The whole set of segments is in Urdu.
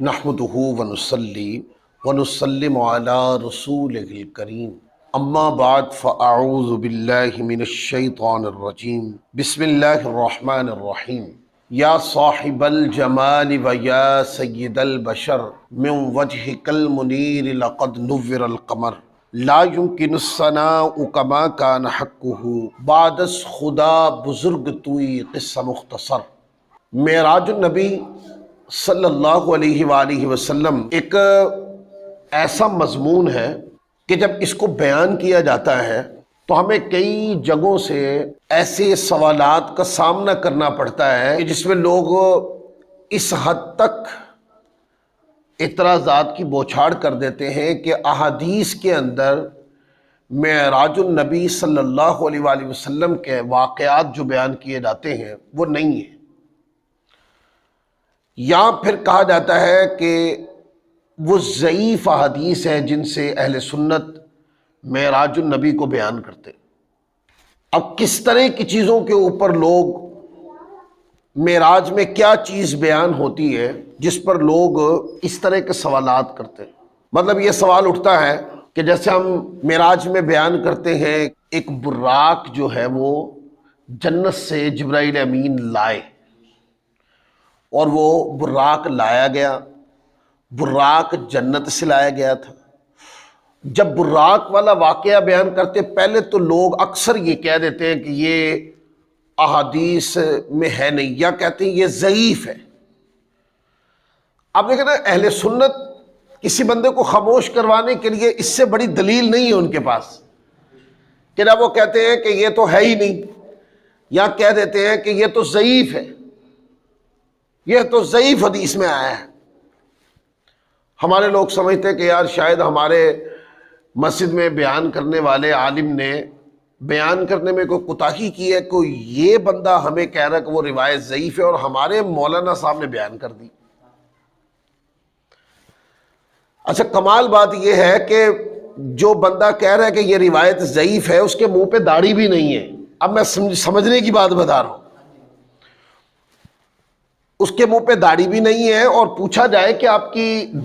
نحمدہ ونصلی ونسلم علی رسولہ الکریم اما بعد فاعوذ باللہ من الشیطان الرجیم بسم اللہ الرحمن الرحیم یا صاحب الجمال و یا سید البشر من وجہک المنیر لقد نور القمر لا يمکن الثناء کما کان حقہ بعد از خدا بزرگ توئی قصہ مختصر۔ معراج النبی صلی اللہ علیہ وآلہ وسلم ایک ایسا مضمون ہے کہ جب اس کو بیان کیا جاتا ہے تو ہمیں کئی جگہوں سے ایسے سوالات کا سامنا کرنا پڑتا ہے کہ جس میں لوگ اس حد تک اعتراضات کی بوچھاڑ کر دیتے ہیں کہ احادیث کے اندر معراج النبی صلی اللہ علیہ وآلہ وسلم کے واقعات جو بیان کیے جاتے ہیں وہ نہیں ہیں، یا پھر کہا جاتا ہے کہ وہ ضعیف احادیث ہیں جن سے اہل سنت معراج النبی کو بیان کرتے۔ اب کس طرح کی چیزوں کے اوپر لوگ معراج میں کیا چیز بیان ہوتی ہے جس پر لوگ اس طرح کے سوالات کرتے ہیں؟ مطلب یہ سوال اٹھتا ہے کہ جیسے ہم معراج میں بیان کرتے ہیں ایک براق جو ہے وہ جنت سے جبرائیل امین لائے، اور وہ براق لایا گیا، براق جنت سے لایا گیا تھا۔ جب براق والا واقعہ بیان کرتے پہلے تو لوگ اکثر یہ کہہ دیتے ہیں کہ یہ احادیث میں ہے نہیں، یا کہتے ہیں یہ ضعیف ہے۔ اب دیکھیں نا، اہل سنت کسی بندے کو خاموش کروانے کے لیے اس سے بڑی دلیل نہیں ہے ان کے پاس کہ جب وہ کہتے ہیں کہ یہ تو ہے ہی نہیں، یا کہہ دیتے ہیں کہ یہ تو ضعیف ہے، یہ تو ضعیف حدیث میں آیا ہے۔ ہمارے لوگ سمجھتے ہیں کہ یار شاید ہمارے مسجد میں بیان کرنے والے عالم نے بیان کرنے میں کوئی کوتاہی کی ہے، کوئی یہ بندہ ہمیں کہہ رہا ہے کہ وہ روایت ضعیف ہے اور ہمارے مولانا صاحب نے بیان کر دی۔ اچھا، کمال بات یہ ہے کہ جو بندہ کہہ رہا ہے کہ یہ روایت ضعیف ہے اس کے منہ پہ داڑھی بھی نہیں ہے۔ اب میں سمجھنے کی بات بتا رہا ہوں، اس کے منہ پہ داڑھی بھی نہیں ہے، اور پوچھا جائے کہ آپ کی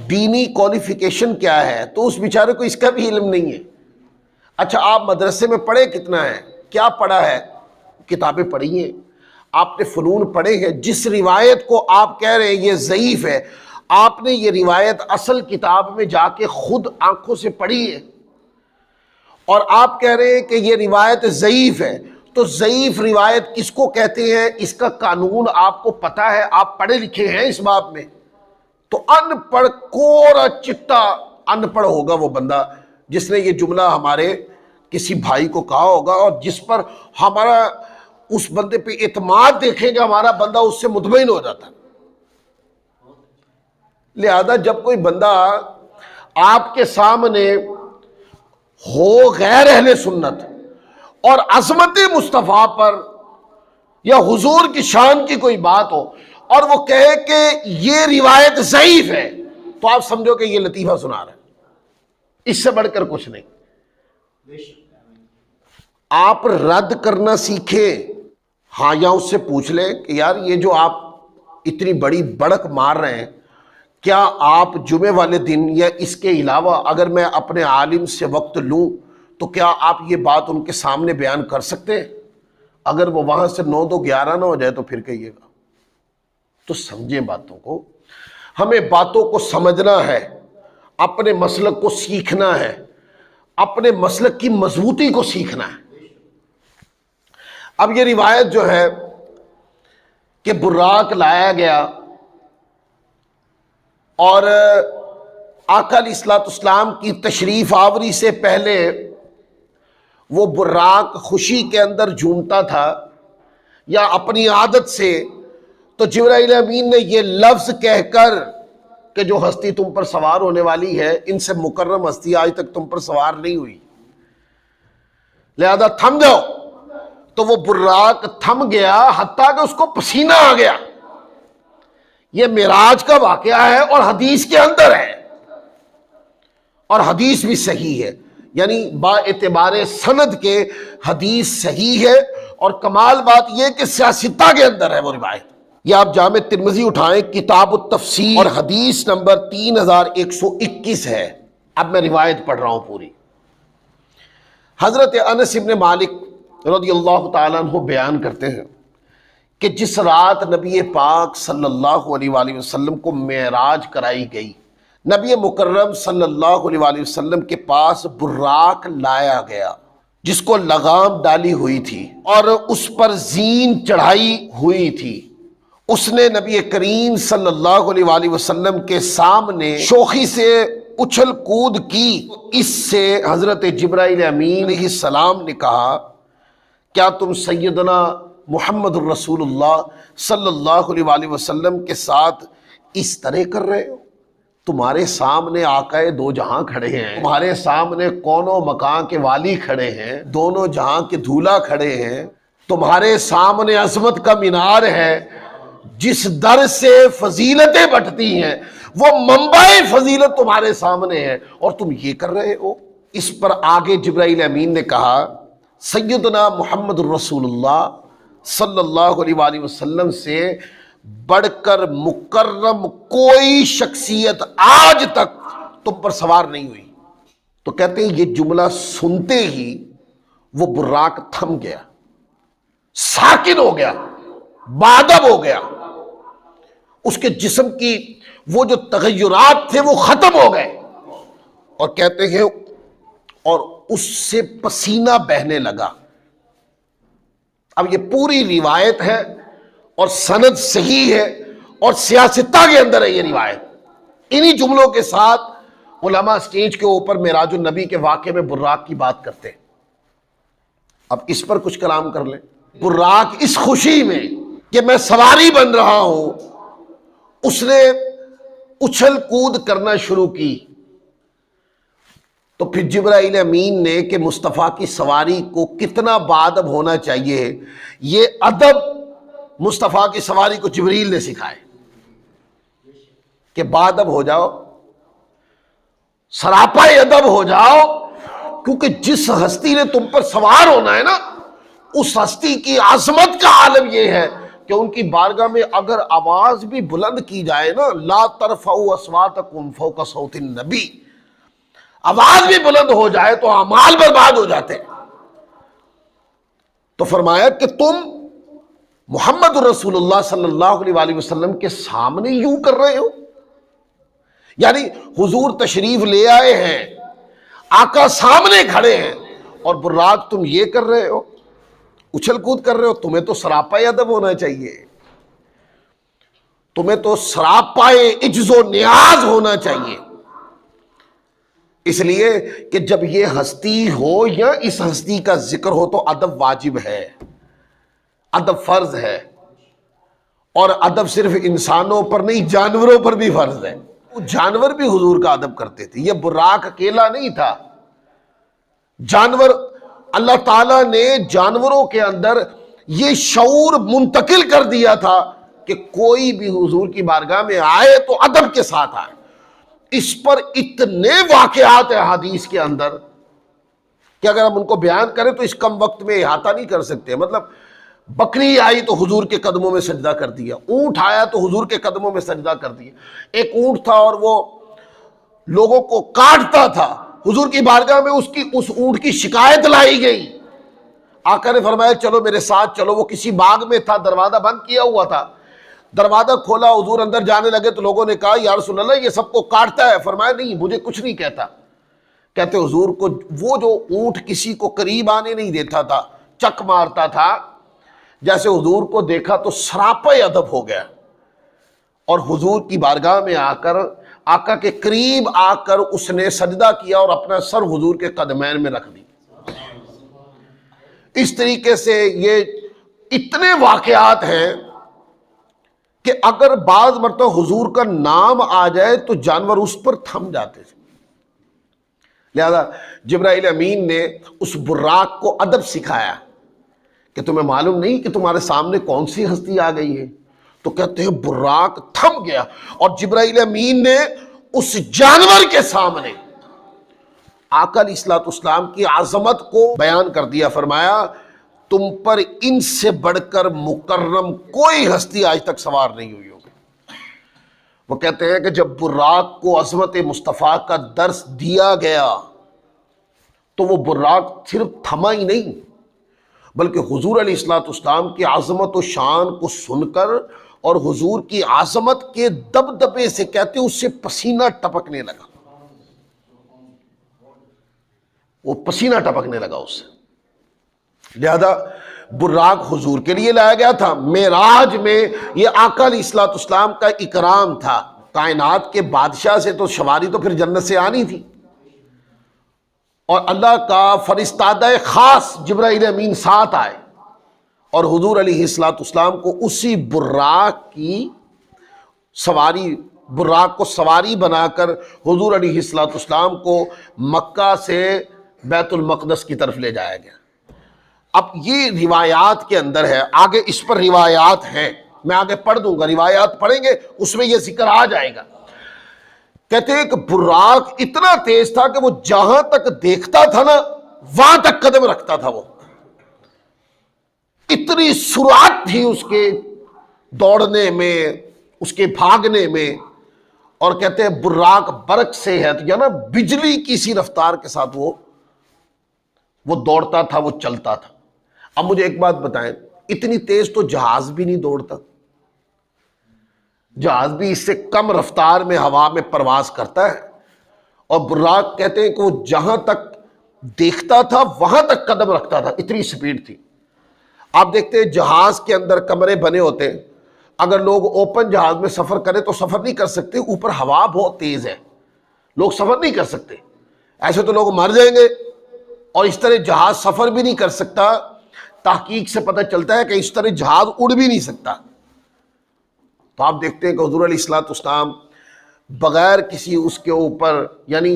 دینی کوالیفیکیشن کیا ہے تو اس بیچارے کو اس کا بھی علم نہیں ہے۔ اچھا، آپ مدرسے میں پڑھے کتنا ہے؟ کیا پڑھا ہے؟ کتابیں پڑھی ہیں، آپ نے فنون پڑھے ہیں۔ جس روایت کو آپ کہہ رہے ہیں یہ ضعیف ہے، آپ نے یہ روایت اصل کتاب میں جا کے خود آنکھوں سے پڑھی ہے، اور آپ کہہ رہے ہیں کہ یہ روایت ضعیف ہے۔ تو ضعیف روایت کس کو کہتے ہیں اس کا قانون آپ کو پتہ ہے، آپ پڑھے لکھے ہیں اس باب میں۔ تو ان پڑھ، کورا چٹا ان پڑھ ہوگا وہ بندہ جس نے یہ جملہ ہمارے کسی بھائی کو کہا ہوگا، اور جس پر ہمارا اس بندے پہ اعتماد دیکھیں گے ہمارا بندہ اس سے مطمئن ہو جاتا۔ لہذا جب کوئی بندہ آپ کے سامنے ہو غیر اہل سنت اور عظمت مصطفیٰ پر یا حضور کی شان کی کوئی بات ہو اور وہ کہے کہ یہ روایت ضعیف ہے، تو آپ سمجھو کہ یہ لطیفہ سنا رہا ہے، اس سے بڑھ کر کچھ نہیں۔ آپ رد کرنا سیکھیں، ہاں، یا اس سے پوچھ لیں کہ یار یہ جو آپ اتنی بڑی بڑک مار رہے ہیں، کیا آپ جمعے والے دن یا اس کے علاوہ اگر میں اپنے عالم سے وقت لوں تو کیا آپ یہ بات ان کے سامنے بیان کر سکتے ہیں؟ اگر وہ وہاں سے 9 2 11 نہ ہو جائے تو پھر کہیے گا۔ تو سمجھیں باتوں کو، ہمیں باتوں کو سمجھنا ہے، اپنے مسلک کو سیکھنا ہے، اپنے مسلک کی مضبوطی کو سیکھنا ہے۔ اب یہ روایت جو ہے کہ براق لایا گیا، اور آقا علیہ الصلوۃ والسلام کی تشریف آوری سے پہلے وہ براق خوشی کے اندر جھومتا تھا یا اپنی عادت سے، تو جبرائیل امین نے یہ لفظ کہہ کر کہ جو ہستی تم پر سوار ہونے والی ہے ان سے مکرم ہستی آج تک تم پر سوار نہیں ہوئی، لہذا تھم جاؤ۔ تو وہ براق تھم گیا حتیٰ کہ اس کو پسینہ آ گیا۔ یہ معراج کا واقعہ ہے اور حدیث کے اندر ہے، اور حدیث بھی صحیح ہے، یعنی با اعتبار سند کے حدیث صحیح ہے، اور کمال بات یہ کہ سیاستہ کے اندر ہے وہ روایت۔ یہ آپ جامع ترمذی اٹھائیں کتاب التفسیر اور حدیث نمبر 3121 ہے۔ اب میں روایت پڑھ رہا ہوں پوری۔ حضرت انس بن مالک رضی اللہ تعالیٰ عنہ بیان کرتے ہیں کہ جس رات نبی پاک صلی اللہ علیہ وآلہ وسلم کو معراج کرائی گئی، نبی مکرم صلی اللہ علیہ وآلہ وسلم کے پاس براق لایا گیا جس کو لگام ڈالی ہوئی تھی اور اس پر زین چڑھائی ہوئی تھی۔ اس نے نبی کریم صلی اللہ علیہ وآلہ وسلم کے سامنے شوخی سے اچھل کود کی۔ اس سے حضرت جبرائیل امین علیہ السلام نے کہا کیا تم سیدنا محمد الرسول اللہ صلی اللہ علیہ وآلہ وسلم کے ساتھ اس طرح کر رہے ہو؟ تمہارے سامنے آقائے دو جہاں کھڑے ہیں، تمہارے سامنے کون و مکان کے والی کھڑے ہیں، دونوں جہاں کے دھولا کھڑے ہیں، تمہارے سامنے عظمت کا مینار ہے، جس در سے فضیلتیں بٹتی ہیں وہ منبع فضیلت تمہارے سامنے ہے، اور تم یہ کر رہے ہو۔ اس پر آگے جبرائیل امین نے کہا سیدنا محمد الرسول اللہ صلی اللہ علیہ وآلہ وسلم سے بڑھ کر مکرم کوئی شخصیت آج تک تم پر سوار نہیں ہوئی۔ تو کہتے ہیں یہ جملہ سنتے ہی وہ براق تھم گیا، ساکن ہو گیا، بادب ہو گیا، اس کے جسم کی وہ جو تغیرات تھے وہ ختم ہو گئے، اور کہتے ہیں اور اس سے پسینہ بہنے لگا۔ اب یہ پوری روایت ہے اور سند صحیح ہے اور سیاستہ کے اندر ہے یہ روایت۔ انہی جملوں کے ساتھ علماء سٹیج کے اوپر معراج النبی کے واقعے میں براق کی بات کرتے ہیں۔ اب اس پر کچھ کلام کر لیں۔ براق اس خوشی میں کہ میں سواری بن رہا ہوں، اس نے اچھل کود کرنا شروع کی، تو پھر جبرائیل امین نے کہ مصطفیٰ کی سواری کو کتنا بادب ہونا چاہیے، یہ ادب مصطفیٰ کی سواری کو جبریل نے سکھائے کہ بادب ہو جاؤ، سراپا ادب ہو جاؤ، کیونکہ جس ہستی نے تم پر سوار ہونا ہے نا، اس ہستی کی عظمت کا عالم یہ ہے کہ ان کی بارگاہ میں اگر آواز بھی بلند کی جائے نا، لا ترفعوا اصواتکم فوق صوت النبی، آواز بھی بلند ہو جائے تو اعمال برباد ہو جاتے ہیں۔ تو فرمایا کہ تم محمد رسول اللہ صلی اللہ علیہ وآلہ وسلم کے سامنے یوں کر رہے ہو، یعنی حضور تشریف لے آئے ہیں، آقا سامنے کھڑے ہیں، اور براق تم یہ کر رہے ہو، اچھل کود کر رہے ہو۔ تمہیں تو سراپا ادب ہونا چاہیے، تمہیں تو سراپا عجز و نیاز ہونا چاہیے، اس لیے کہ جب یہ ہستی ہو یا اس ہستی کا ذکر ہو تو ادب واجب ہے، ادب فرض ہے، اور ادب صرف انسانوں پر نہیں جانوروں پر بھی فرض ہے۔ جانور بھی حضور کا ادب کرتے تھے، یہ براق اکیلا نہیں تھا، جانور اللہ تعالیٰ نے جانوروں کے اندر یہ شعور منتقل کر دیا تھا کہ کوئی بھی حضور کی بارگاہ میں آئے تو ادب کے ساتھ آئے۔ اس پر اتنے واقعات ہیں حدیث کے اندر کہ اگر ہم ان کو بیان کریں تو اس کم وقت میں احاطہ نہیں کر سکتے۔ مطلب بکری آئی تو حضور کے قدموں میں سجدہ کر دیا، اونٹ آیا تو حضور کے قدموں میں سجدہ کر دیا۔ ایک اونٹ تھا اور وہ لوگوں کو کاٹتا تھا، حضور کی بارگاہ میں اس اونٹ کی شکایت لائی گئی، آقا نے فرمایا چلو میرے ساتھ چلو۔ وہ کسی باغ میں تھا، دروازہ بند کیا ہوا تھا، دروازہ کھولا، حضور اندر جانے لگے تو لوگوں نے کہا یا رسول اللہ یہ سب کو کاٹتا ہے؟ فرمایا نہیں، مجھے کچھ نہیں کہتا۔ کہتے حضور کو وہ جو اونٹ کسی کو قریب آنے نہیں دیتا تھا، چک مارتا تھا، جیسے حضور کو دیکھا تو سراپا ادب ہو گیا، اور حضور کی بارگاہ میں آ کر آقا کے قریب آ کر اس نے سجدہ کیا اور اپنا سر حضور کے قدمین میں رکھ دی۔ اس طریقے سے یہ اتنے واقعات ہیں کہ اگر بعض مرتبہ حضور کا نام آ جائے تو جانور اس پر تھم جاتے تھے۔ لہذا جبرائیل امین نے اس براق کو ادب سکھایا کہ تمہیں معلوم نہیں کہ تمہارے سامنے کون سی ہستی آ گئی ہے؟ تو کہتے ہیں براق تھم گیا، اور جبرائیل امین نے اس جانور کے سامنے آقا علیہ الصلوۃ والسلام کی عظمت کو بیان کر دیا۔ فرمایا تم پر ان سے بڑھ کر مکرم کوئی ہستی آج تک سوار نہیں ہوئی ہوگی۔ وہ کہتے ہیں کہ جب براق کو عظمت مصطفیٰ کا درس دیا گیا تو وہ براق صرف تھما ہی نہیں، بلکہ حضور علیہ الصلوۃ والسلام کی عظمت و شان کو سن کر اور حضور کی عظمت کے دبدبے سے کہتے ہیں اس سے پسینہ ٹپکنے لگا، وہ پسینہ ٹپکنے لگا اس سے۔ لہذا براق حضور کے لیے لایا گیا تھا۔ معراج میں یہ آقا علیہ الصلوۃ والسلام کا اکرام تھا۔ کائنات کے بادشاہ سے تو سواری تو پھر جنت سے آنی تھی، اور اللہ کا فرستادہ خاص جبرائیل امین ساتھ آئے اور حضور علیہ الصلوۃ والسلام کو اسی براق کی سواری، براق کو سواری بنا کر حضور علیہ الصلوۃ والسلام کو مکہ سے بیت المقدس کی طرف لے جایا گیا۔ اب یہ روایات کے اندر ہے، آگے اس پر روایات ہیں، میں آگے پڑھ دوں گا، روایات پڑھیں گے اس میں یہ ذکر آ جائے گا۔ کہتے ہیں کہ براق اتنا تیز تھا کہ وہ جہاں تک دیکھتا تھا نا وہاں تک قدم رکھتا تھا، وہ اتنی سرعت تھی اس کے دوڑنے میں، اس کے بھاگنے میں۔ اور کہتے ہیں براق برق سے ہے، تو نا بجلی کی سی رفتار کے ساتھ وہ دوڑتا تھا، وہ چلتا تھا۔ اب مجھے ایک بات بتائیں، اتنی تیز تو جہاز بھی نہیں دوڑتا، جہاز بھی اس سے کم رفتار میں ہوا میں پرواز کرتا ہے، اور براق کہتے ہیں کہ وہ جہاں تک دیکھتا تھا وہاں تک قدم رکھتا تھا، اتنی سپیڈ تھی۔ آپ دیکھتے ہیں جہاز کے اندر کمرے بنے ہوتے ہیں، اگر لوگ اوپن جہاز میں سفر کریں تو سفر نہیں کر سکتے، اوپر ہوا بہت تیز ہے، لوگ سفر نہیں کر سکتے، ایسے تو لوگ مر جائیں گے۔ اور اس طرح جہاز سفر بھی نہیں کر سکتا، تحقیق سے پتہ چلتا ہے کہ اس طرح جہاز اڑ بھی نہیں سکتا۔ تو آپ دیکھتے ہیں کہ حضور علیہ الصلوۃ والسلام بغیر کسی اس کے اوپر یعنی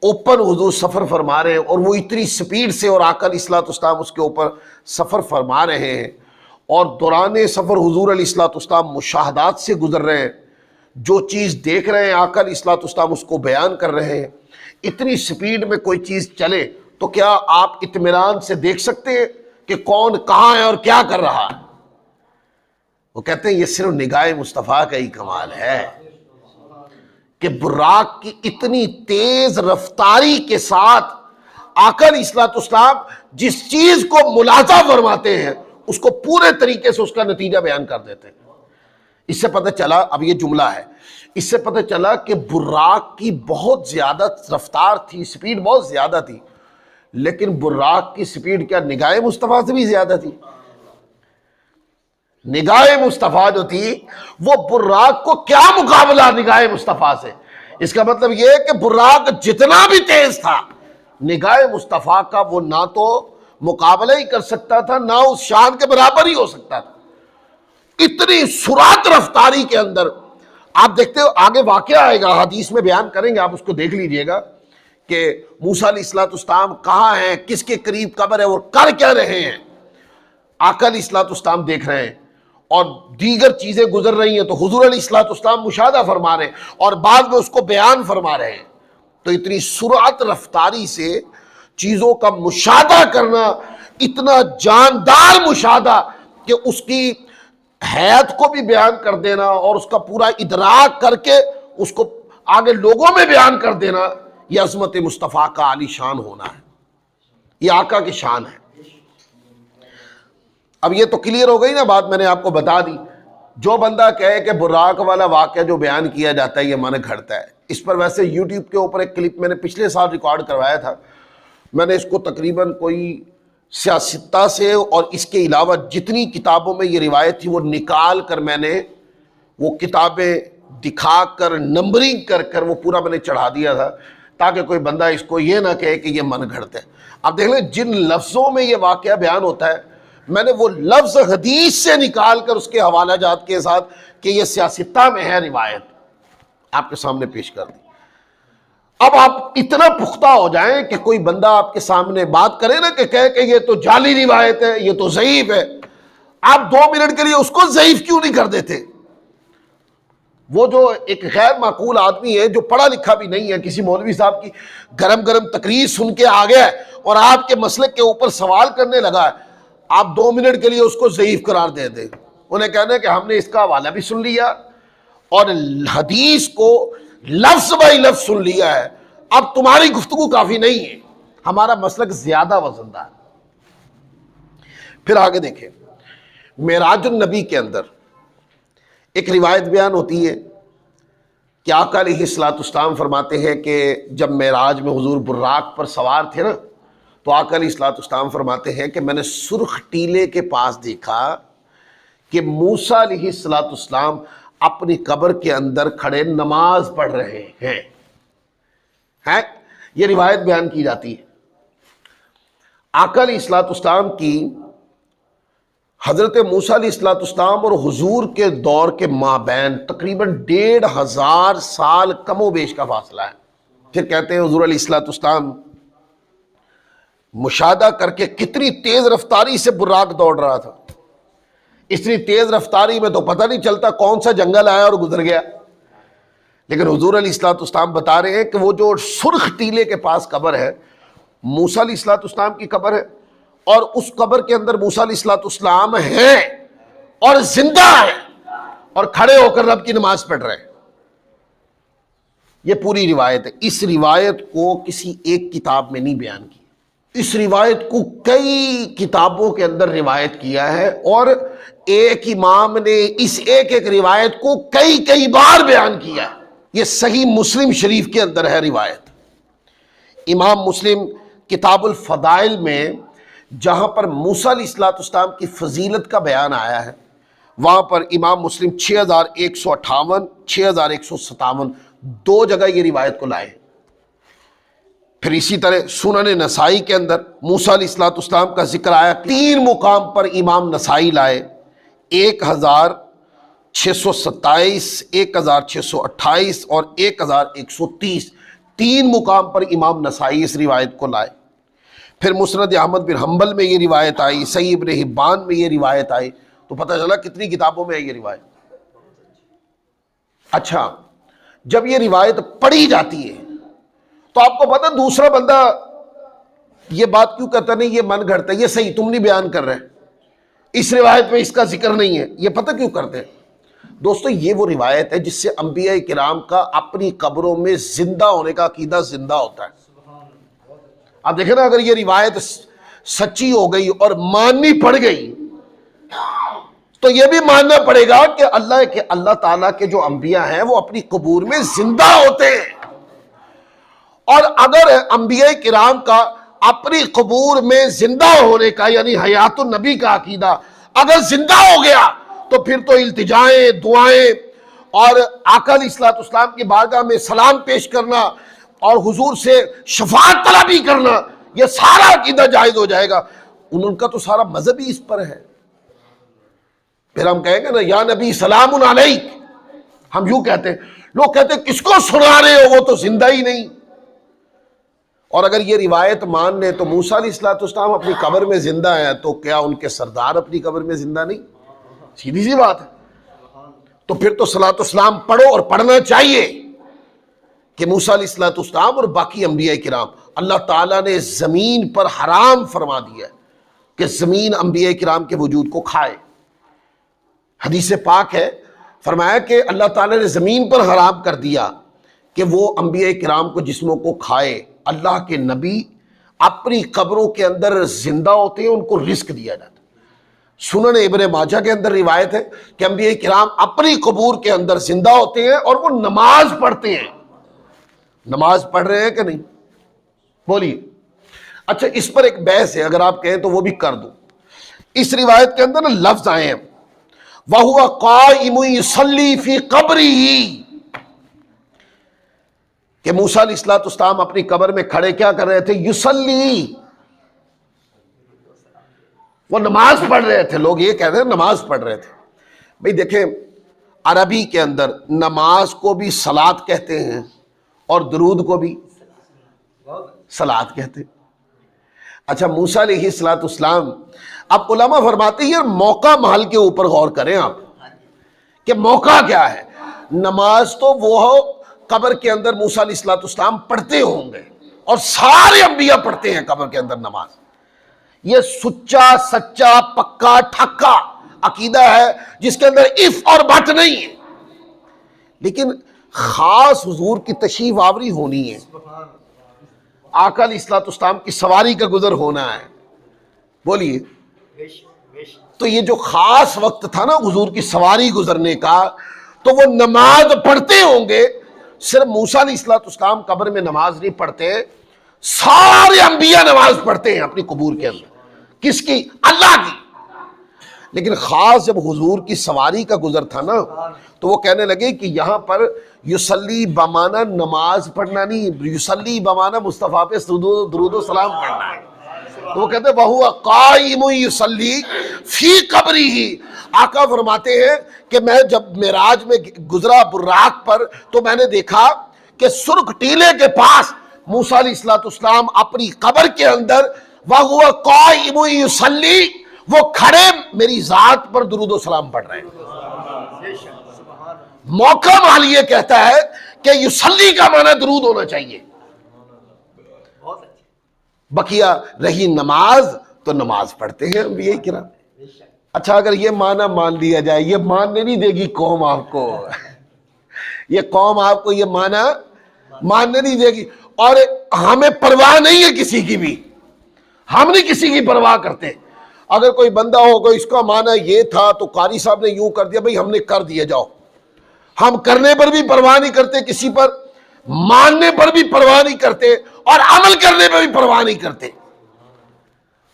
اوپن حضور سفر فرما رہے ہیں، اور وہ اتنی سپیڈ سے، اور آقا علیہ الصلوۃ والسلام اس کے اوپر سفر فرما رہے ہیں، اور دوران سفر حضور علیہ الصلوۃ والسلام مشاہدات سے گزر رہے ہیں، جو چیز دیکھ رہے ہیں آقا علیہ الصلوۃ والسلام اس کو بیان کر رہے ہیں۔ اتنی سپیڈ میں کوئی چیز چلے تو کیا آپ اطمینان سے دیکھ سکتے ہیں کہ کون کہاں ہے اور کیا کر رہا ہے؟ وہ کہتے ہیں یہ صرف نگاہ مصطفیٰ کا ہی کمال ہے کہ براق کی اتنی تیز رفتاری کے ساتھ آقا علیہ الصلوۃ والسلام جس چیز کو ملاحظہ فرماتے ہیں اس کو پورے طریقے سے اس کا نتیجہ بیان کر دیتے ہیں۔ اس سے پتہ چلا، اب یہ جملہ ہے، اس سے پتہ چلا کہ براق کی بہت زیادہ رفتار تھی، سپیڈ بہت زیادہ تھی، لیکن براق کی سپیڈ کیا نگاہ مصطفیٰ سے بھی زیادہ تھی؟ نگاہ مصطفیٰ جو تھی وہ براق کو کیا مقابلہ نگاہ مصطفیٰ سے؟ اس کا مطلب یہ ہے کہ براق جتنا بھی تیز تھا نگاہ مصطفیٰ کا وہ نہ تو مقابلہ ہی کر سکتا تھا، نہ اس شان کے برابر ہی ہو سکتا تھا۔ اتنی سرعت رفتاری کے اندر آپ دیکھتے ہو، آگے واقعہ آئے گا، حدیث میں بیان کریں گے، آپ اس کو دیکھ لیجئے گا کہ موسیٰ علیہ الصلوۃ والسلام کہاں ہیں، کس کے قریب قبر ہے، اور کر کیا رہے ہیں۔ آقا علیہ الصلوۃ والسلام دیکھ رہے ہیں اور دیگر چیزیں گزر رہی ہیں، تو حضور علیہ الصلوۃ والسلام مشاہدہ فرما رہے ہیں اور بعد میں اس کو بیان فرما رہے ہیں۔ تو اتنی سرعت رفتاری سے چیزوں کا مشاہدہ کرنا، اتنا جاندار مشاہدہ کہ اس کی حیات کو بھی بیان کر دینا اور اس کا پورا ادراک کر کے اس کو آگے لوگوں میں بیان کر دینا، یہ عظمت مصطفیٰ کا عالی شان ہونا ہے، یہ آقا کی شان ہے۔ اب یہ تو کلیئر ہو گئی نا بات، میں نے آپ کو بتا دی۔ جو بندہ کہے کہ براق والا واقعہ جو بیان کیا جاتا ہے یہ من گھڑتا ہے، اس پر ویسے یوٹیوب کے اوپر ایک کلپ میں نے پچھلے سال ریکارڈ کروایا تھا، میں نے اس کو تقریباً کوئی سیاستہ سے اور اس کے علاوہ جتنی کتابوں میں یہ روایت تھی وہ نکال کر میں نے وہ کتابیں دکھا کر نمبرنگ کر کر وہ پورا میں نے چڑھا دیا تھا، تاکہ کوئی بندہ اس کو یہ نہ کہے کہ یہ من گھڑتا ہے۔ اب دیکھ لیں جن لفظوں میں یہ واقعہ بیان ہوتا ہے، میں نے وہ لفظ حدیث سے نکال کر اس کے حوالہ جات کے ساتھ کہ یہ سیاستہ میں ہے روایت آپ کے سامنے پیش کر دی۔ اب آپ اتنا پختہ ہو جائیں کہ کوئی بندہ آپ کے سامنے بات کرے نا کہ کہے کہ یہ تو جعلی روایت ہے، یہ تو ضعیف ہے، آپ 2 منٹ کے لیے اس کو ضعیف کیوں نہیں کر دیتے؟ وہ جو ایک غیر معقول آدمی ہے جو پڑھا لکھا بھی نہیں ہے، کسی مولوی صاحب کی گرم گرم تقریر سن کے آ گیا ہے اور آپ کے مسلک کے اوپر سوال کرنے لگا ہے، آپ 2 منٹ کے لیے اس کو ضعیف قرار دے دیں، انہیں کہنا ہے کہ ہم نے اس کا حوالہ بھی سن لیا اور حدیث کو لفظ بائی لفظ سن لیا ہے، اب تمہاری گفتگو کافی نہیں ہے، ہمارا مسلک زیادہ وزندار۔ پھر آگے دیکھیں، معراج النبی کے اندر ایک روایت بیان ہوتی ہے کہ آقا علیہ الصلوۃ والسلام فرماتے ہیں کہ جب معراج میں حضور براق پر سوار تھے نا، تو آقا علیہ الصلوۃ والسلام فرماتے ہیں کہ میں نے سرخ ٹیلے کے پاس دیکھا کہ موسیٰ علیہ الصلوۃ والسلام اپنی قبر کے اندر کھڑے نماز پڑھ رہے ہیں۔ یہ روایت بیان کی جاتی ہے۔ آقا علیہ الصلوۃ والسلام کی حضرت موسیٰ علیہ الصلوۃ والسلام اور حضور کے دور کے مابین تقریباً 1500 سال کم و بیش کا فاصلہ ہے۔ پھر کہتے ہیں حضور علیہ الصلوۃ والسلام مشاہدہ کر کے کتنی تیز رفتاری سے براق دوڑ رہا تھا، اتنی تیز رفتاری میں تو پتہ نہیں چلتا کون سا جنگل آیا اور گزر گیا، لیکن حضور علیہ الصلوۃ والسلام بتا رہے ہیں کہ وہ جو سرخ ٹیلے کے پاس قبر ہے، موسیٰ علیہ الصلوۃ والسلام کی قبر ہے، اور اس قبر کے اندر موسیٰ علیہ الصلوۃ والسلام ہیں اور زندہ ہیں اور کھڑے ہو کر رب کی نماز پڑھ رہے ہیں۔ یہ پوری روایت ہے۔ اس روایت کو کسی ایک کتاب میں نہیں بیان کیا، اس روایت کو کئی کتابوں کے اندر روایت کیا ہے، اور ایک امام نے اس ایک روایت کو کئی بار بیان کیا ہے۔ یہ صحیح مسلم شریف کے اندر ہے روایت۔ امام مسلم کتاب الفضائل میں جہاں پر موسیٰ علیہ الصلوۃ والسلام کی فضیلت کا بیان آیا ہے، وہاں پر امام مسلم 6158 6157 دو جگہ یہ روایت کو لائے۔ پھر اسی طرح سنن نسائی کے اندر موسیٰ علیہ الصلوۃ والسلام کا ذکر آیا، 3 مقام پر امام نسائی لائے، 1627 1628 اور 1130، 3 مقام پر امام نسائی اس روایت کو لائے۔ پھر مسند احمد بن حنبل میں یہ روایت آئی، صحیح ابن حبان میں یہ روایت آئی، تو پتہ چلا کتنی کتابوں میں ہے یہ روایت۔ اچھا، جب یہ روایت پڑھی جاتی ہے تو آپ کو پتہ دوسرا بندہ یہ بات کیوں کہتا نہیں یہ من گھڑتا ہے، یہ صحیح تم نہیں بیان کر رہے، اس روایت میں اس کا ذکر نہیں ہے، یہ پتہ کیوں کرتے ہیں؟ دوستو یہ وہ روایت ہے جس سے انبیاء کرام کا اپنی قبروں میں زندہ ہونے کا عقیدہ زندہ ہوتا ہے۔ آپ دیکھیں نا، اگر یہ روایت سچی ہو گئی اور ماننی پڑ گئی تو یہ بھی ماننا پڑے گا کہ اللہ تعالیٰ کے جو انبیاء ہیں وہ اپنی قبور میں زندہ ہوتے ہیں، اور اگر انبیاء کرام کا اپنی قبور میں زندہ ہونے کا یعنی حیات النبی کا عقیدہ اگر زندہ ہو گیا تو پھر تو التجائیں، دعائیں اور آقا علیہ الصلوۃ والسلام کی بارگاہ میں سلام پیش کرنا اور حضور سے شفاعت طلبی کرنا، یہ سارا عقیدہ جائز ہو جائے گا۔ ان کا تو سارا مذہب ہی اس پر ہے۔ پھر ہم کہیں گے نا یا نبی سلام علیک، ہم یوں کہتے ہیں، لوگ کہتے ہیں کس کو سنا رہے ہو، وہ تو زندہ ہی نہیں۔ اور اگر یہ روایت مان لیں تو موسیٰ علیہ الصلوۃ والسلام اپنی قبر میں زندہ ہیں، تو کیا ان کے سردار اپنی قبر میں زندہ نہیں؟ سیدھی سی بات ہے۔ تو پھر تو صلاۃ والسلام پڑھو، اور پڑھنا چاہیے کہ موسیٰ علیہ الصلوۃ والسلام اور باقی انبیاء کرام، اللہ تعالیٰ نے زمین پر حرام فرما دیا ہے کہ زمین انبیاء کرام کے وجود کو کھائے۔ حدیث پاک ہے، فرمایا کہ اللہ تعالیٰ نے زمین پر حرام کر دیا کہ وہ انبیاء کرام کو جسموں کو کھائے۔ اللہ کے نبی اپنی قبروں کے اندر زندہ ہوتے ہیں، ان کو رزق دیا جاتا ہے۔ سنن ابن ماجہ کے اندر روایت ہے کہ انبیاء کرام اپنی قبور کے اندر زندہ ہوتے ہیں اور وہ نماز پڑھتے ہیں۔ نماز پڑھ رہے ہیں کہ نہیں؟ بولیے۔ اچھا، اس پر ایک بحث ہے، اگر آپ کہیں تو وہ بھی کر دوں۔ اس روایت کے اندر لفظ آئے ہیں وَهُوَ قَائِمٌ يُصَلِّي فِي قَبْرِهِ، کہ موسیٰ علیہ الصلوۃ والسلام اپنی قبر میں کھڑے کیا کر رہے تھے؟ یصلی، وہ نماز پڑھ رہے تھے۔ لوگ یہ کہتے ہیں نماز پڑھ رہے تھے۔ بھئی دیکھیں، عربی کے اندر نماز کو بھی صلاۃ کہتے ہیں اور درود کو بھی صلاۃ کہتے ہیں۔ اچھا، موسیٰ علیہ الصلوۃ والسلام، اب علماء فرماتے ہیں موقع محل کے اوپر غور کریں آپ کہ موقع کیا ہے۔ نماز تو وہ قبر کے اندر موسیٰ علیہ الصلوۃ والسلام پڑھتے ہوں گے، اور سارے انبیاء پڑھتے ہیں قبر کے اندر نماز۔ یہ سچا سچا پکا ٹھکا عقیدہ ہے جس کے اندر اف اور بٹ نہیں ہے، لیکن خاص حضور کی تشریف آوری ہونی ہے، آقا علیہ الصلوۃ والسلام کی سواری کا گزر ہونا ہے، بولیے. تو یہ جو خاص وقت تھا نا حضور کی سواری گزرنے کا، تو وہ نماز پڑھتے ہوں گے. صرف موسیٰ علیہ الصلوۃ والسلام قبر میں نماز نہیں پڑھتے، سارے انبیاء نماز پڑھتے ہیں اپنی قبور کے اندر. کس کی؟ اللہ کی. لیکن خاص جب حضور کی سواری کا گزر تھا نا، تو وہ کہنے لگے کہ یہاں پر یصلی بمانا نماز پڑھنا نہیں، یصلی بمانا مصطفیٰ پہ درود و سلام پڑھنا ہے. تو وہ کہتے وَهُوَ قَائِمٌ يُصَلِّي فِي قَبْرِهِ. آقا فرماتے ہیں کہ میں جب معراج میں گزرا براق پر، تو میں نے دیکھا کہ سرخ ٹیلے کے پاس موسیٰ علیہ الصلوۃ والسلام اپنی قبر کے اندر وَهُوَ قَائِمٌ يُصَلِّي، وہ کھڑے میری ذات پر درود و سلام پڑھ رہے ہیں. موقع مال یہ کہتا ہے کہ یصلی کا معنی درود ہونا چاہیے. بقیہ رہی نماز، تو نماز پڑھتے ہیں انبیاء کرام. اچھا اگر یہ معنی مان لیا جائے، یہ ماننے نہیں دے گی قوم آپ کو، یہ قوم آپ کو یہ معنی ماننے نہیں دے گی. اور ہمیں پرواہ نہیں ہے کسی کی بھی، ہم نہیں کسی کی پرواہ کرتے. اگر کوئی بندہ ہوگا اس کا معنی یہ تھا تو قاری صاحب نے یوں کر دیا، بھئی ہم نے کر دیا، جاؤ. ہم کرنے پر بھی پرواہ نہیں کرتے کسی پر، ماننے پر بھی پرواہ نہیں کرتے، اور عمل کرنے پر بھی پرواہ نہیں کرتے.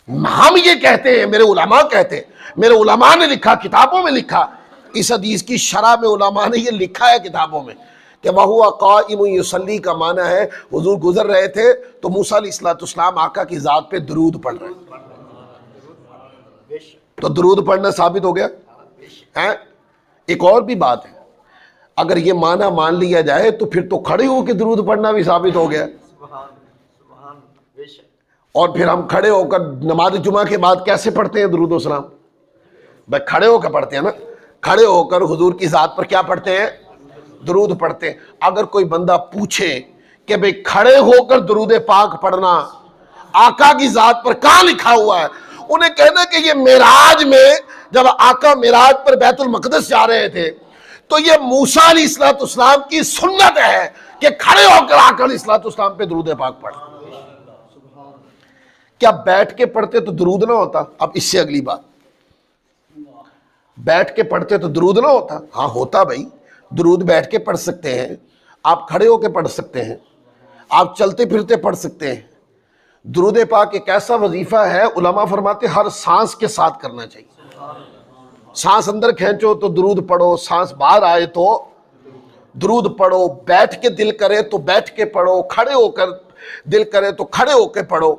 ہم یہ کہتے ہیں، میرے علماء کہتے ہیں، میرے علماء نے لکھا، کتابوں میں لکھا، اس حدیث کی شرح میں علماء نے یہ لکھا ہے کتابوں میں کہ وَهُوَ قَائِمٌ يُصَلِّي کا معنی ہے حضور گزر رہے تھے تو موسیٰ علیہ الصلوۃ والسلام آقا کی ذات پہ درود پڑھ رہے ہیں. تو درود پڑھنا ثابت ہو گیا. ایک اور بھی بات ہے، اگر یہ معنی مان لیا جائے تو پھر تو کھڑے ہو کے درود پڑھنا بھی ثابت ہو گیا. اور پھر ہم کھڑے ہو کر نماز جمعہ کے بعد کیسے پڑھتے ہیں درود و سلام؟ بھائی کھڑے ہو کر پڑھتے ہیں نا، کھڑے ہو کر حضور کی ذات پر کیا پڑھتے ہیں؟ درود پڑھتے ہیں. اگر کوئی بندہ پوچھے کہ بھئی کھڑے ہو کر درود پاک پڑھنا آقا کی ذات پر کہاں لکھا ہوا ہے، انہیں کہنا کہ یہ معراج میں جب آقا معراج پر بیت المقدس جا رہے تھے تو یہ موسیٰ علیہ الصلوۃ والسلام کی سنت ہے کہ کھڑے ہو کر آقا علیہ الصلوۃ والسلام پہ درود پاک پڑھ. کیا بیٹھ کے پڑھتے تو درود نہ ہوتا؟ اب اس سے اگلی بات، بیٹھ کے پڑھتے تو درود نہ ہوتا؟ ہاں ہوتا بھائی. درود بیٹھ کے پڑھ سکتے ہیں، آپ کھڑے ہو کے پڑھ سکتے ہیں، آپ چلتے پھرتے پڑھ سکتے ہیں. درود پاک ایک ایسا وظیفہ ہے، علماء فرماتے ہر سانس کے ساتھ کرنا چاہیے. سانس اندر کھینچو تو درود پڑھو، سانس باہر آئے تو درود پڑھو، بیٹھ کے دل کرے تو بیٹھ کے پڑھو، کھڑے ہو کر دل کرے تو کھڑے ہو کے پڑھو.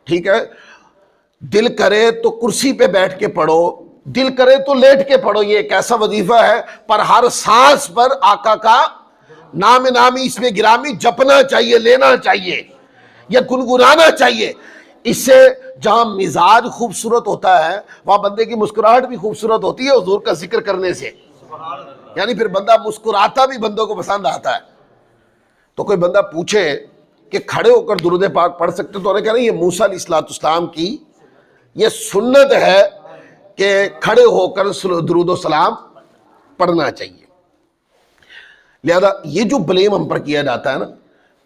ٹھیک ہے، دل کرے تو کرسی پہ بیٹھ کے پڑھو، دل کرے تو لیٹ کے پڑھو. یہ ایک ایسا وظیفہ ہے، پر ہر سانس پر آقا کا نام نامی اس میں گرامی جپنا چاہیے، لینا چاہیے یا گنگنانا چاہیے. اس سے جہاں مزاج خوبصورت ہوتا ہے وہاں بندے کی مسکراہٹ بھی خوبصورت ہوتی ہے حضور کا ذکر کرنے سے. یعنی پھر بندہ مسکراتا بھی بندوں کو پسند آتا ہے. تو کوئی بندہ پوچھے کہ کھڑے ہو کر درود پاک پڑھ سکتے تو انہیں کہنا یہ موسیٰ علیہ الصلوۃ والسلام کی یہ سنت ہے کہ کھڑے ہو کر درود و سلام پڑھنا چاہیے. لہذا یہ جو بلیم ہم پر کیا جاتا ہے نا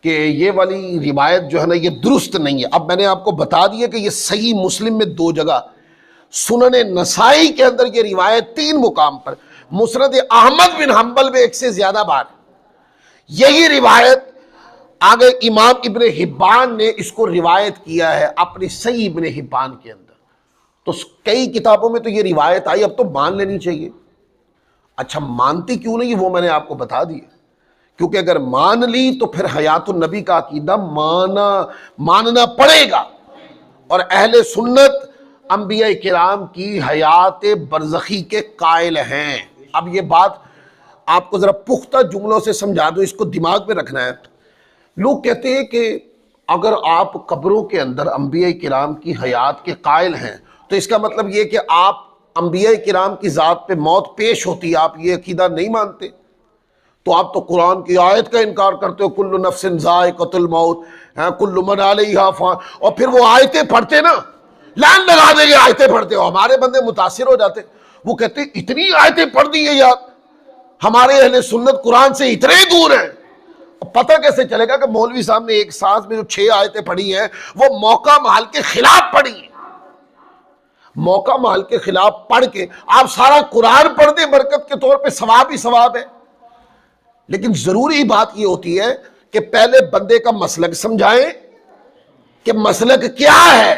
کہ یہ والی روایت جو ہے نا یہ درست نہیں ہے. اب میں نے آپ کو بتا دیا کہ یہ صحیح مسلم میں 2 جگہ، سنن نسائی کے اندر یہ روایت 3 مقام پر، مسند احمد بن حنبل میں 1 سے زیادہ بار یہی روایت. آگے امام ابن حبان نے اس کو روایت کیا ہے اپنی صحیح ابن حبان کے اندر. تو کئی کتابوں میں تو یہ روایت آئی، اب تو مان لینی چاہیے. اچھا مانتی کیوں نہیں وہ میں نے آپ کو بتا دیا، کیونکہ اگر مان لی تو پھر حیات النبی کا عقیدہ ماننا پڑے گا. اور اہل سنت انبیاء کرام کی حیات برزخی کے قائل ہیں. اب یہ بات آپ کو ذرا پختہ جملوں سے سمجھا دو، اس کو دماغ میں رکھنا ہے. لوگ کہتے ہیں کہ اگر آپ قبروں کے اندر انبیاء کرام کی حیات کے قائل ہیں تو اس کا مطلب یہ کہ آپ انبیاء کرام کی ذات پہ موت پیش ہوتی ہے، آپ یہ عقیدہ نہیں مانتے. تو آپ تو قرآن کی آیت کا انکار کرتے ہو، کل نفس ذائقۃ الموت، کل من علیہا فان. اور پھر وہ آیتیں پڑھتے نا لائن لگا دیں گے آیتیں پڑھتے ہو. ہمارے بندے متاثر ہو جاتے, وہ کہتے اتنی آیتیں پڑھ دی ہیں یار, ہمارے اہل سنت قرآن سے اتنے ہی دور ہیں. پتہ کیسے چلے گا کہ مولوی صاحب نے ایک سانس میں جو 6 آیتیں پڑھی ہیں وہ موقع محل کے خلاف پڑھی ہیں. موقع محل کے خلاف پڑھ کے آپ سارا قرآن پڑھ دیں, برکت کے طور پہ ثواب ہی ثواب ہے. لیکن ضروری بات یہ ہوتی ہے کہ پہلے بندے کا مسلک سمجھائیں کہ مسلک کیا ہے.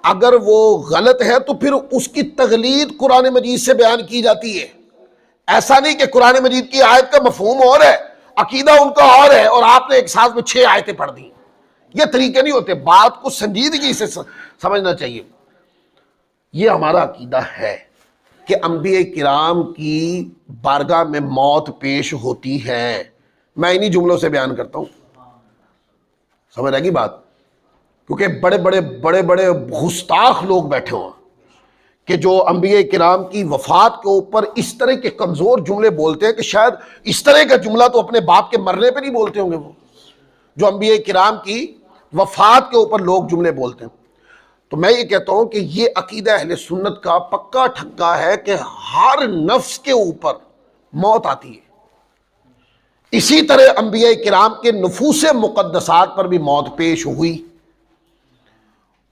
اگر وہ غلط ہے تو پھر اس کی تغلید قرآن مجید سے بیان کی جاتی ہے. ایسا نہیں کہ قرآن مجید کی آیت کا مفہوم اور ہے, عقیدہ ان کا اور ہے, اور آپ نے ایک ساتھ میں 6 آیتیں پڑھ دی. یہ طریقے نہیں ہوتے. بات کو سنجیدگی سے سمجھنا چاہیے. یہ ہمارا عقیدہ ہے کہ انبیاء کرام کی بارگاہ میں موت پیش ہوتی ہے. میں انہی جملوں سے بیان کرتا ہوں, سمجھ آئے گی بات. کیونکہ بڑے بڑے گستاخ لوگ بیٹھے ہوں کہ جو انبیاء کرام کی وفات کے اوپر اس طرح کے کمزور جملے بولتے ہیں کہ شاید اس طرح کا جملہ تو اپنے باپ کے مرنے پہ نہیں بولتے ہوں گے. وہ جو انبیاء کرام کی وفات کے اوپر لوگ جملے بولتے ہیں. تو میں یہ کہتا ہوں کہ یہ عقیدہ اہل سنت کا پکا ٹھکا ہے کہ ہر نفس کے اوپر موت آتی ہے. اسی طرح انبیاء کرام کے نفوس مقدسات پر بھی موت پیش ہوئی,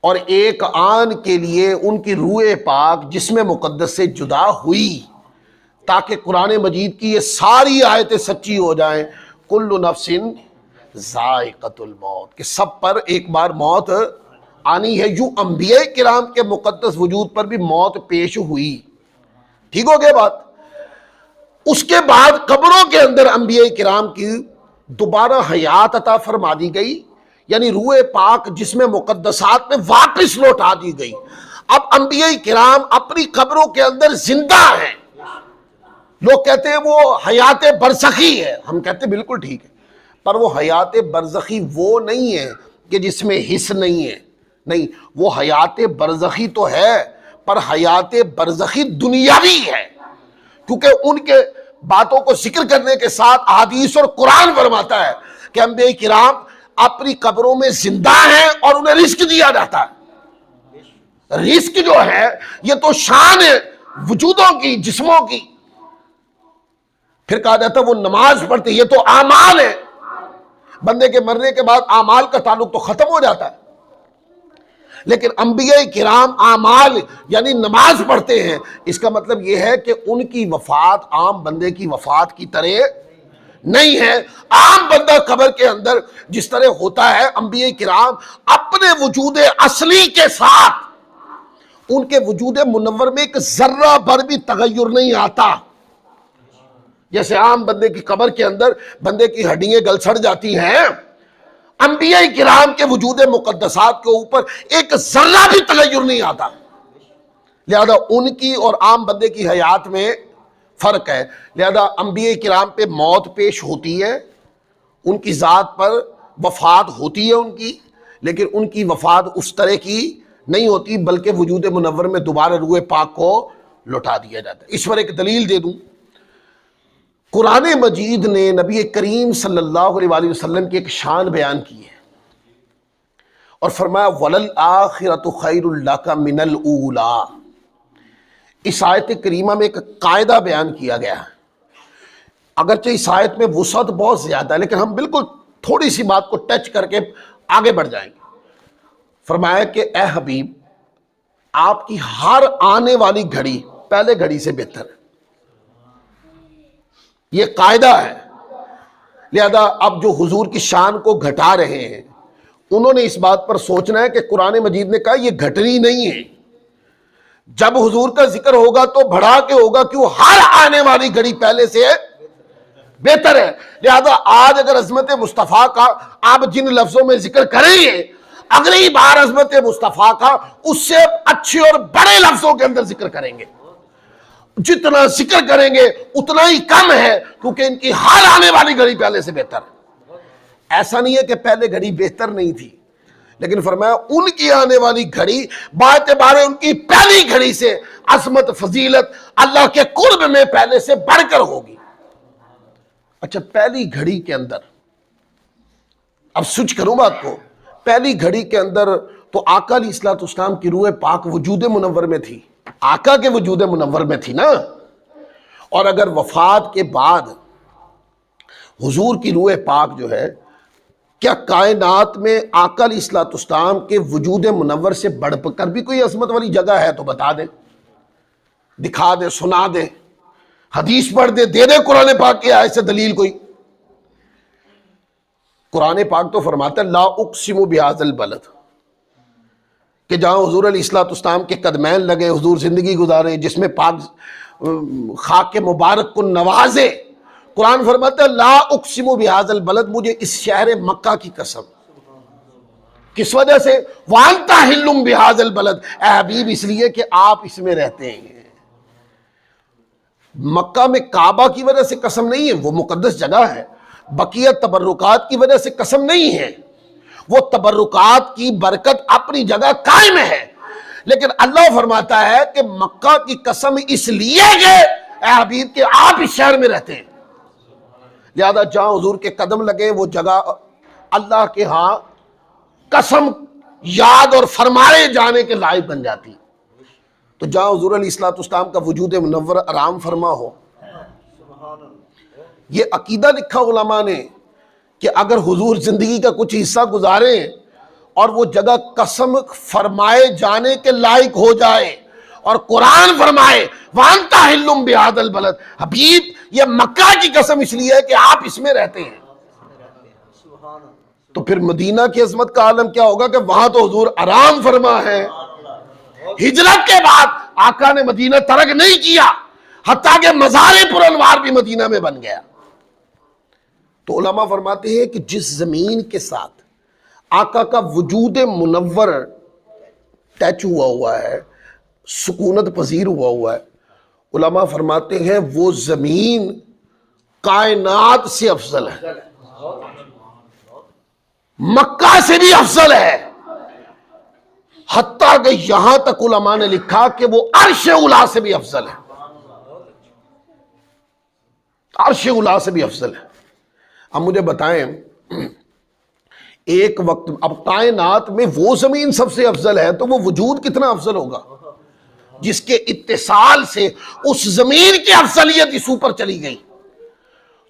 اور ایک آن کے لیے ان کی روح پاک جسم مقدس سے جدا ہوئی تاکہ قرآن مجید کی یہ ساری آیتیں سچی ہو جائیں. کل نفس ذائقۃ الموت, کہ سب پر ایک بار موت آنی ہے. یوں انبیاء کرام کے مقدس وجود پر بھی موت پیش ہوئی. ٹھیک ہو گیا بات. اس کے بعد قبروں کے اندر انبیاء کرام کی دوبارہ حیات عطا فرما دی گئی, یعنی روح پاک جسم مقدسات میں واپس لوٹا دی گئی. اب انبیاء کرام اپنی قبروں کے اندر زندہ ہیں. لوگ کہتے ہیں وہ حیات برزخی ہے, ہم کہتے ہیں بالکل ٹھیک ہے, پر وہ حیات برزخی وہ نہیں ہے کہ جس میں حس نہیں ہے. نہیں, وہ حیات برزخی تو ہے, پر حیات برزخی دنیاوی ہے, کیونکہ ان کے باتوں کو ذکر کرنے کے ساتھ احادیث اور قرآن فرماتا ہے کہ انبیاء کرام اپنی قبروں میں زندہ ہیں اور انہیں رزق دیا جاتا ہے. رزق جو ہے یہ تو شان ہے وجودوں کی, جسموں کی. پھر کہا جاتا ہے وہ نماز پڑھتے, یہ تو اعمال ہے. بندے کے مرنے کے بعد اعمال کا تعلق تو ختم ہو جاتا ہے, لیکن انبیاء کرام اعمال یعنی نماز پڑھتے ہیں. اس کا مطلب یہ ہے کہ ان کی وفات عام بندے کی وفات کی طرح نہیں ہے. عام بندہ قبر کے اندر جس طرح ہوتا ہے, انبیاء کرام اپنے وجود اصلی کے ساتھ ان کے وجود منور میں ایک ذرہ بھر بھی تغیر نہیں آتا. جیسے عام بندے کی قبر کے اندر بندے کی ہڈیاں گل سڑ جاتی ہیں, انبیاء کرام کے وجود مقدسات کے اوپر ایک ذرہ بھی تغیر نہیں آتا. لہذا ان کی اور عام بندے کی حیات میں فرق ہے. لہذا انبیاء کرام پہ موت پیش ہوتی ہے, ان کی ذات پر وفات ہوتی ہے ان کی, لیکن ان کی وفات اس طرح کی نہیں ہوتی, بلکہ وجود منور میں دوبارہ روح پاک کو لوٹا دیا جاتا ہے. اس پر ایک دلیل دے دوں. قرآن مجید نے نبی کریم صلی اللہ علیہ وآلہ وسلم کی ایک شان بیان کی ہے اور فرمایا وَلَلْآخِرَةُ خَيْرٌ لَكَ مِنَ الْأُولَىٰ. اس آیت کریمہ میں ایک قاعدہ بیان کیا گیا ہے. اگرچہ اس آیت میں وسعت بہت زیادہ ہے, لیکن ہم بالکل تھوڑی سی بات کو ٹچ کر کے آگے بڑھ جائیں گے. فرمایا کہ اے حبیب, آپ کی ہر آنے والی گھڑی پہلے گھڑی سے بہتر ہے. یہ قاعدہ ہے. لہذا اب جو حضور کی شان کو گھٹا رہے ہیں, انہوں نے اس بات پر سوچنا ہے کہ قرآن مجید نے کہا یہ گھٹنی نہیں ہے. جب حضور کا ذکر ہوگا تو بڑھا کے ہوگا, کیوں ہر آنے والی گھڑی پہلے سے بہتر ہے. لہذا آج اگر عظمت مصطفیٰ کا آپ جن لفظوں میں ذکر کریں گے, اگلی بار عظمت مصطفیٰ کا اس سے اچھے اور بڑے لفظوں کے اندر ذکر کریں گے. جتنا ذکر کریں گے اتنا ہی کم ہے, کیونکہ ان کی ہر آنے والی گھڑی پہلے سے بہتر ہے. ایسا نہیں ہے کہ پہلے گھڑی بہتر نہیں تھی, لیکن فرمایا ان کی آنے والی گھڑی باعتبار ان کی پہلی گھڑی سے عظمت فضیلت اللہ کے قرب میں پہلے سے بڑھ کر ہوگی. اچھا, پہلی گھڑی کے اندر اب سوچ کروں بات کو, پہلی گھڑی کے اندر تو آقا علیہ الصلوۃ والسلام کی روح پاک وجود منور میں تھی، آقا کے وجود منور میں تھی نا. اور اگر وفات کے بعد حضور کی روح پاک جو ہے، کیا کائنات میں آقا علیہ الصلوۃ والسلام کے وجود منور سے بڑھ کر بھی کوئی عظمت والی جگہ ہے؟ تو بتا دے، دکھا دے، سنا دے، حدیث پڑھ دے، دے دے قرآن پاک کی آیت سے دلیل کوئی. قرآن پاک تو فرماتا ہے لا اقسم بہذا البلد، کہ جہاں حضور علیہ الصلوۃ والسلام کے قدمین لگے، حضور زندگی گزارے، جس میں پاک خاک کے مبارک کو نوازے. قرآن فرماتا ہے لا اقسم بہذا البلد، مجھے اس شہر مکہ کی قسم. کس وجہ سے؟ وانت حل بہذا البلد، اے حبیب اس لیے کہ آپ اس میں رہتے ہیں. مکہ میں کعبہ کی وجہ سے قسم نہیں ہے، وہ مقدس جگہ ہے. بقیہ تبرکات کی وجہ سے قسم نہیں ہے، وہ تبرکات کی برکت اپنی جگہ قائم ہے. لیکن اللہ فرماتا ہے کہ مکہ کی قسم اس لیے کہ اے حبیب کہ آپ اس شہر میں رہتے ہیں، لہذا جہاں حضور کے قدم لگے وہ جگہ اللہ کے ہاں قسم یاد اور فرمائے جانے کے لائق بن جاتی. تو جہاں حضور علیہ الصلوۃ والسلام کا وجود منور آرام فرما ہو، یہ عقیدہ لکھا علماء نے کہ اگر حضور زندگی کا کچھ حصہ گزارے اور وہ جگہ قسم فرمائے جانے کے لائق ہو جائے، اور قرآن فرمائے وانت حل بہذا البلد، حبیب یہ مکہ کی قسم اس لیے ہے کہ آپ اس میں رہتے ہیں، تو پھر مدینہ کی عظمت کا عالم کیا ہوگا کہ وہاں تو حضور آرام فرما ہے. ہجرت کے بعد آقا نے مدینہ ترک نہیں کیا، حتیٰ کہ مزار پر انوار بھی مدینہ میں بن گیا. تو علماء فرماتے ہیں کہ جس زمین کے ساتھ آقا کا وجود منور ٹچ ہوا ہے، سکونت پذیر ہوا ہے، علماء فرماتے ہیں وہ زمین کائنات سے افضل ہے، مکہ سے بھی افضل ہے. حتیٰ کہ یہاں تک علماء نے لکھا کہ وہ عرش اولی سے بھی افضل ہے، عرش اولی سے بھی افضل ہے. اب مجھے بتائیں ایک وقت اب کائنات میں وہ زمین سب سے افضل ہے تو وہ وجود کتنا افضل ہوگا جس کے اتصال سے اس زمین کی افضلیت اس اوپر چلی گئی.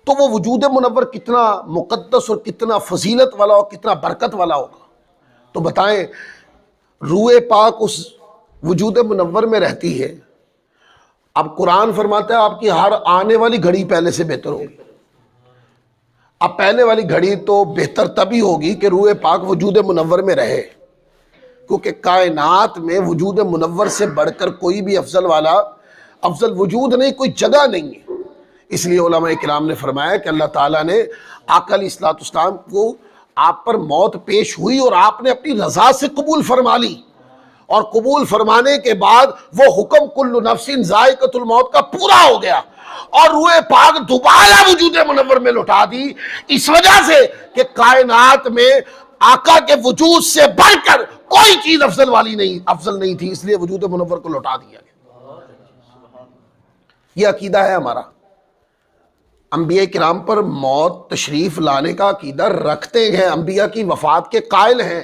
تو وہ وجود منور کتنا مقدس اور کتنا فضیلت والا اور کتنا برکت والا ہوگا. تو بتائیں روح پاک اس وجود منور میں رہتی ہے. اب قرآن فرماتا ہے آپ کی ہر آنے والی گھڑی پہلے سے بہتر ہوگی. اب پہلے والی گھڑی تو بہتر تبھی ہوگی کہ روح پاک وجود منور میں رہے، کیونکہ کائنات میں وجود منور سے بڑھ کر کوئی بھی افضل والا افضل وجود نہیں، کوئی جگہ نہیں ہے. اس لیے علماء کرام نے فرمایا کہ اللہ تعالیٰ نے آقا علیہ الصلوۃ والسلام کو آپ پر موت پیش ہوئی اور آپ نے اپنی رضا سے قبول فرما لی، اور قبول فرمانے کے بعد وہ حکم کل نفس ذائقۃ الموت کا پورا ہو گیا، اور روح پاک دوبارہ وجود منور میں لوٹا دی، اس وجہ سے کہ کائنات میں آقا کے وجود سے بڑھ کر کوئی چیز افضل نہیں تھی، اس لیے وجود منور کو لوٹا دیا گیا. یہ عقیدہ ہے ہمارا. انبیاء کرام پر موت تشریف لانے کا عقیدہ رکھتے ہیں، انبیاء کی وفات کے قائل ہیں،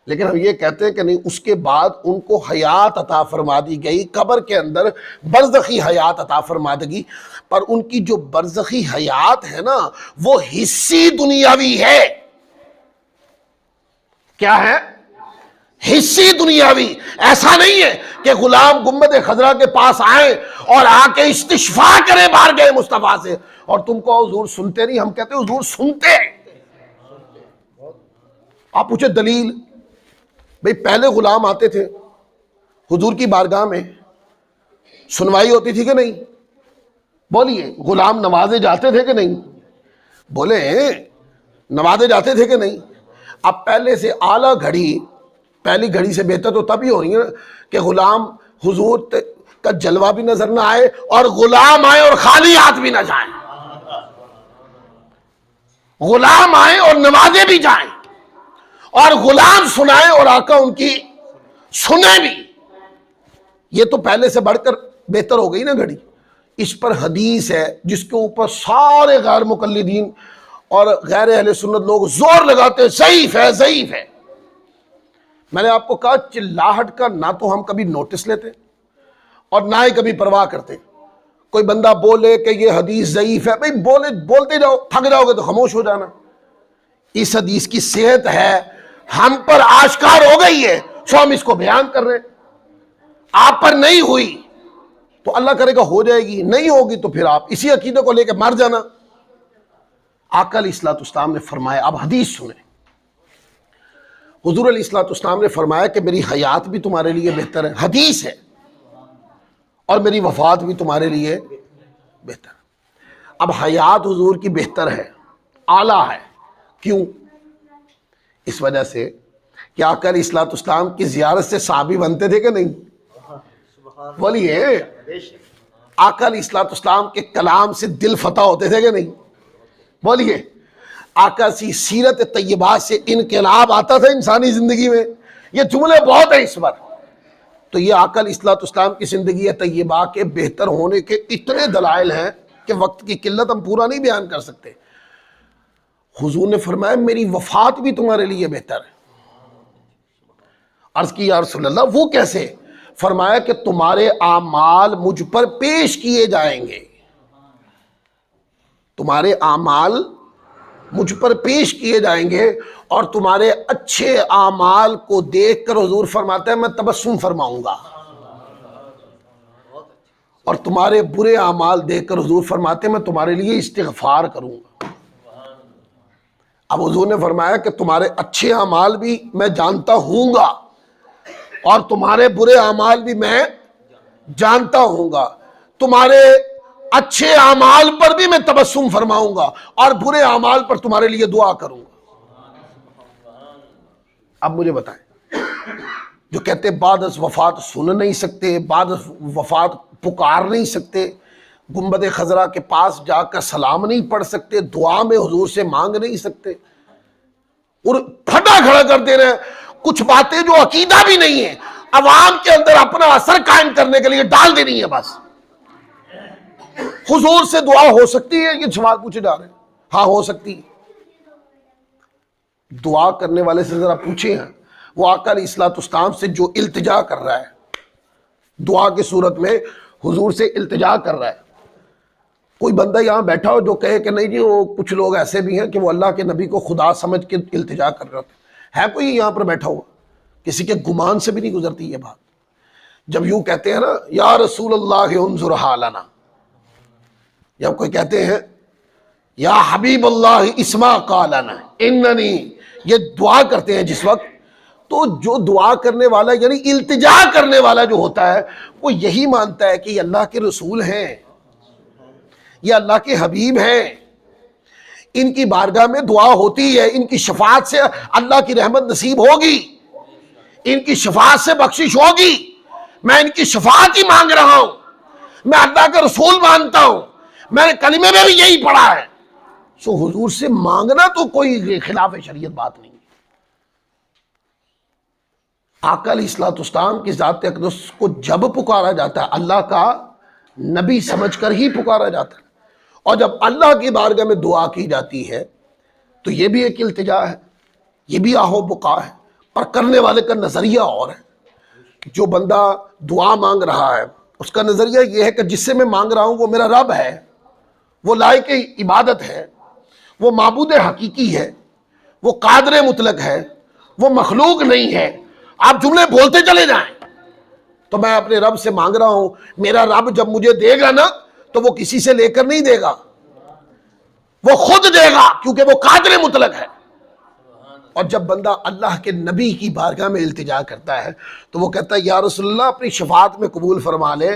لیکن ہم یہ کہتے ہیں کہ نہیں، اس کے بعد ان کو حیات عطا فرما دی گئی، قبر کے اندر برزخی حیات عطا فرما دی گئی. پر ان کی جو برزخی حیات ہے نا وہ حصی دنیاوی ہے. کیا ہے؟ حصی دنیاوی. ایسا نہیں ہے کہ غلام گنبد خضرا کے پاس آئے اور آ کے استشفاء کرے باہر گئے مصطفیٰ سے، اور تم کو حضور سنتے نہیں. ہم کہتے ہیں حضور سنتے. آپ پوچھے دلیل. بھئی پہلے غلام آتے تھے حضور کی بارگاہ میں، سنوائی ہوتی تھی کہ نہیں؟ بولیے. غلام نوازے جاتے تھے کہ نہیں؟ بولے نوازے جاتے تھے کہ نہیں؟ اب پہلے سے اعلیٰ گھڑی، پہلی گھڑی سے بہتر تو تب ہی ہو رہی ہے کہ غلام حضور کا جلوہ بھی نظر نہ آئے اور غلام آئے اور خالی ہاتھ بھی نہ جائیں، غلام آئے اور نوازے بھی جائیں، اور غلام سنائے اور آقا ان کی سنے بھی. یہ تو پہلے سے بڑھ کر بہتر ہو گئی نا گھڑی. اس پر حدیث ہے جس کے اوپر سارے غیر مقلدین اور غیر اہل سنت لوگ زور لگاتے ہیں ضعیف ہے ضعیف ہے. میں نے آپ کو کہا چلاہٹ کا نہ تو ہم کبھی نوٹس لیتے اور نہ ہی کبھی پرواہ کرتے. کوئی بندہ بولے کہ یہ حدیث ضعیف ہے، بھئی بولتے جاؤ، تھک جاؤ گے تو خاموش ہو جانا. اس حدیث کی صحت ہے، ہم پر آشکار ہو گئی ہے، سو ہم اس کو بیان کر رہے ہیں. آپ پر نہیں ہوئی تو اللہ کرے گا ہو جائے گی، نہیں ہوگی تو پھر آپ اسی عقیدے کو لے کے مر جانا. آقا علیہ الصلوۃ والسلام نے فرمایا، اب حدیث سنیں. حضور علیہ الصلوۃ والسلام نے فرمایا کہ میری حیات بھی تمہارے لیے بہتر ہے، حدیث ہے، اور میری وفات بھی تمہارے لیے بہتر ہے. اب حیات حضور کی بہتر ہے، اعلیٰ ہے. کیوں؟ اس وجہ سے کہ آقا علیہ الصلوۃ والسلام کی زیارت سے صحابی بنتے تھے کہ نہیں؟ بولیے. آقا علیہ الصلوۃ والسلام کے کلام سے دل فتح ہوتے تھے کہ نہیں؟ بولیے. آقا کی سیرت طیبہ سے انقلاب آتا تھا انسانی زندگی میں. یہ جملے بہت ہیں اس پر. تو یہ آقا علیہ الصلوۃ والسلام کی زندگی طیبہ کے بہتر ہونے کے اتنے دلائل ہیں کہ وقت کی قلت ہم پورا نہیں بیان کر سکتے. حضور نے فرمایا میری وفات بھی تمہارے لیے بہتر ہے. عرض کی یا رسول اللہ وہ کیسے؟ فرمایا کہ تمہارے اعمال مجھ پر پیش کیے جائیں گے. تمہارے اعمال مجھ پر پیش کیے جائیں گے، اور تمہارے اچھے اعمال کو دیکھ کر حضور فرماتے ہیں میں تبسم فرماؤں گا، اور تمہارے برے اعمال دیکھ کر حضور فرماتے ہیں میں تمہارے لیے استغفار کروں گا. اب حضور نے فرمایا کہ تمہارے اچھے اعمال بھی میں جانتا ہوں گا، اور تمہارے برے اعمال بھی میں جانتا ہوں گا. تمہارے اچھے اعمال پر بھی میں تبسم فرماؤں گا، اور برے اعمال پر تمہارے لیے دعا کروں گا. اب مجھے بتائیں، جو کہتے بعد از وفات سن نہیں سکتے، بعد از وفات پکار نہیں سکتے، گنبد خضرا کے پاس جا کر سلام نہیں پڑھ سکتے، دعا میں حضور سے مانگ نہیں سکتے، اور پھٹا کھڑا کر دے رہے ہیں کچھ باتیں جو عقیدہ بھی نہیں ہے، عوام کے اندر اپنا اثر قائم کرنے کے لیے ڈال دینی ہے بس. حضور سے دعا ہو سکتی ہے؟ یہ سوال پوچھے جا رہے ہیں. ہاں ہو سکتی ہے. دعا کرنے والے سے ذرا پوچھیں ہیں، وہ آقا علیہ الصلوۃ والسلام سے جو التجا کر رہا ہے، دعا کی صورت میں حضور سے التجا کر رہا ہے. کوئی بندہ یہاں بیٹھا ہو جو کہے کہ نہیں جی وہ کچھ لوگ ایسے بھی ہیں کہ وہ اللہ کے نبی کو خدا سمجھ کے التجا کر رہے ہوتے ہے کوئی یہاں پر بیٹھا ہوا؟ کسی کے گمان سے بھی نہیں گزرتی یہ بات. جب یوں کہتے ہیں نا یا رسول اللہ انظر حالنا، جب کوئی کہتے ہیں یا حبیب اللہ اسمع قالنا اننی، یہ دعا کرتے ہیں جس وقت، تو جو دعا کرنے والا یعنی التجا کرنے والا جو ہوتا ہے وہ یہی مانتا ہے کہ یہ اللہ کے رسول ہیں، یہ اللہ کے حبیب ہیں، ان کی بارگاہ میں دعا ہوتی ہے، ان کی شفاعت سے اللہ کی رحمت نصیب ہوگی، ان کی شفاعت سے بخشش ہوگی، میں ان کی شفاعت ہی مانگ رہا ہوں، میں اللہ کا رسول مانتا ہوں، میں نے کلمے میں بھی یہی پڑھا ہے. سو حضور سے مانگنا تو کوئی خلاف شریعت بات نہیں. آقا علیہ الصلوۃ والسلام کی ذات اقدس کو جب پکارا جاتا ہے اللہ کا نبی سمجھ کر ہی پکارا جاتا ہے، اور جب اللہ کی بارگاہ میں دعا کی جاتی ہے تو یہ بھی ایک التجا ہے، یہ بھی آہو بقا ہے، اور کرنے والے کا نظریہ اور ہے. جو بندہ دعا مانگ رہا ہے اس کا نظریہ یہ ہے کہ جس سے میں مانگ رہا ہوں وہ میرا رب ہے، وہ لائق عبادت ہے، وہ معبود حقیقی ہے، وہ قادر مطلق ہے، وہ مخلوق نہیں ہے. آپ جملے بولتے چلے جائیں تو میں اپنے رب سے مانگ رہا ہوں، میرا رب جب مجھے دے گا نا تو وہ کسی سے لے کر نہیں دے گا، وہ خود دے گا کیونکہ وہ قادر مطلق ہے. اور جب بندہ اللہ کے نبی کی بارگاہ میں التجا کرتا ہے تو وہ کہتا ہے یا رسول اللہ اپنی شفاعت میں قبول فرما لے.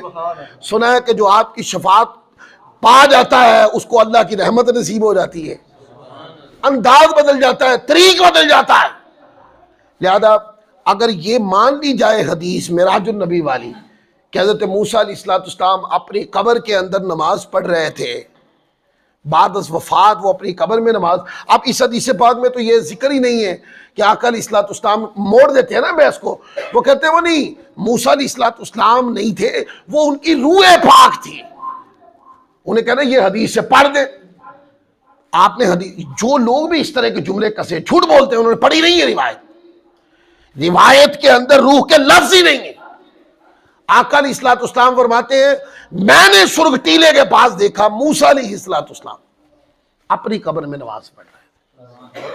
سنا ہے کہ جو آپ کی شفاعت پا جاتا ہے اس کو اللہ کی رحمت نصیب ہو جاتی ہے، انداز بدل جاتا ہے، طریق بدل جاتا ہے. لہذا اگر یہ مان لی جائے حدیث معراج النبی والی کہ حضرت موسیٰ علیہ السلام اپنی قبر کے اندر نماز پڑھ رہے تھے، بعد از وفات وہ اپنی قبر میں نماز، اب اس حدیث پاک میں تو یہ ذکر ہی نہیں ہے کہ آقا علیہ السلام موڑ دیتے ہیں نا بحث کو، وہ کہتے ہیں وہ نہیں، موسیٰ علیہ السلام نہیں تھے، وہ ان کی روح پاک تھی. انہیں کہنا یہ حدیث سے پڑھ دیں. آپ نے حدیث، جو لوگ بھی اس طرح کے جملے کسے جھوٹ بولتے ہیں انہوں نے پڑھی نہیں ہے روایت. روایت کے اندر روح کے لفظ ہی نہیں ہے۔ آقا علیہ الصلوۃ والسلام فرماتے ہیں میں نے سرخ ٹیلے کے پاس دیکھا موسیٰ علیہ الصلوۃ والسلام اپنی قبر میں نماز پڑھ رہے ہیں۔